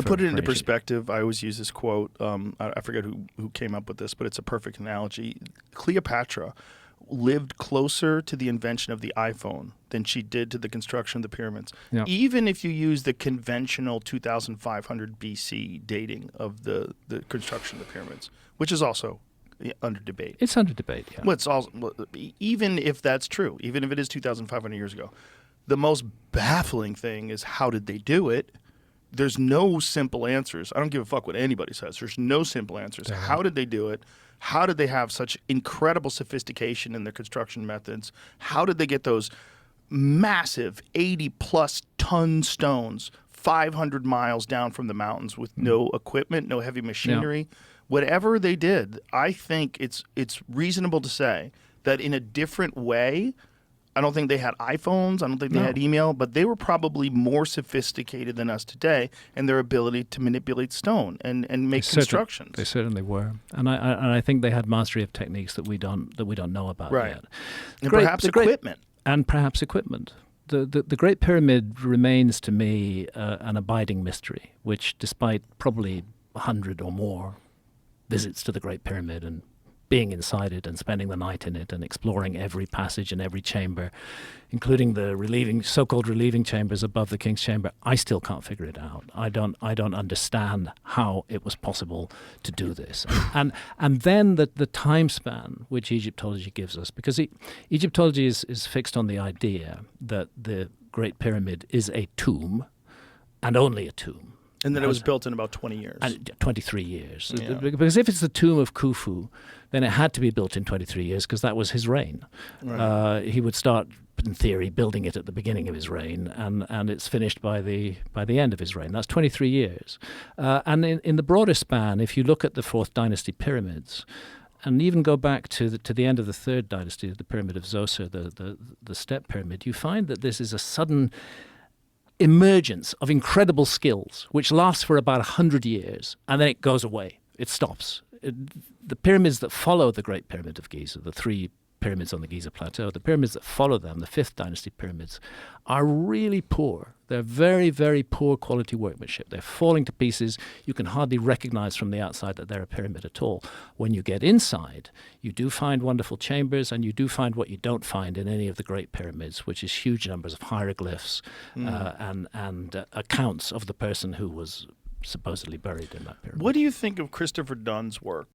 To put it into Egypt. perspective, I always use this quote. I forget who came up with this, but it's a perfect analogy. Cleopatra lived closer to the invention of the iPhone than she did to the construction of the pyramids. Yeah. Even if you use the conventional 2500 BC dating of the construction of the pyramids, which is also under debate. It's under debate, yeah. Well, it's also, even if that's true, even if it is 2,500 years ago, the most baffling thing is how did they do it? There's no simple answers. I don't give a fuck what anybody says. There's no simple answers. How did they do it? How did they have such incredible sophistication in their construction methods? How did they get those massive 80-plus ton stones 500 miles down from the mountains with no equipment, no heavy machinery? Yeah. Whatever they did, I think it's reasonable to say that in a different way. I don't think they had iPhones. I don't think they had email, but they were probably more sophisticated than us today in their ability to manipulate stone and make constructions. They certainly were, and I think they had mastery of techniques that we don't know about yet. And perhaps equipment. And perhaps equipment. The Great Pyramid remains to me an abiding mystery, which, despite probably 100 or more visits to the Great Pyramid and being inside it and spending the night in it and exploring every passage and every chamber, including the so-called relieving chambers above the King's Chamber, I still can't figure it out. I don't understand how it was possible to do this. And then the time span which Egyptology gives us, because Egyptology is fixed on the idea that the Great Pyramid is a tomb and only a tomb. And then it was built in about 20 years. 23 years. Yeah. Because if it's the tomb of Khufu, then it had to be built in 23 years because that was his reign. Right. He would start, in theory, building it at the beginning of his reign, and it's finished by the end of his reign. That's 23 years. And in the broader span, if you look at the Fourth Dynasty pyramids, and even go back to the end of the Third Dynasty, the Pyramid of Zoser, the Step Pyramid, you find that this is a sudden emergence of incredible skills, which lasts for about 100 years, and then it goes away. It stops. The pyramids that follow the Great Pyramid of Giza, the three pyramids on the Giza Plateau, the pyramids that follow them, the Fifth Dynasty pyramids, are really poor. They're very, very poor quality workmanship. They're falling to pieces. You can hardly recognize from the outside that they're a pyramid at all. When you get inside, you do find wonderful chambers, and you do find what you don't find in any of the great pyramids, which is huge numbers of hieroglyphs and accounts of the person who was supposedly buried in that pyramid. What do you think of Christopher Dunn's work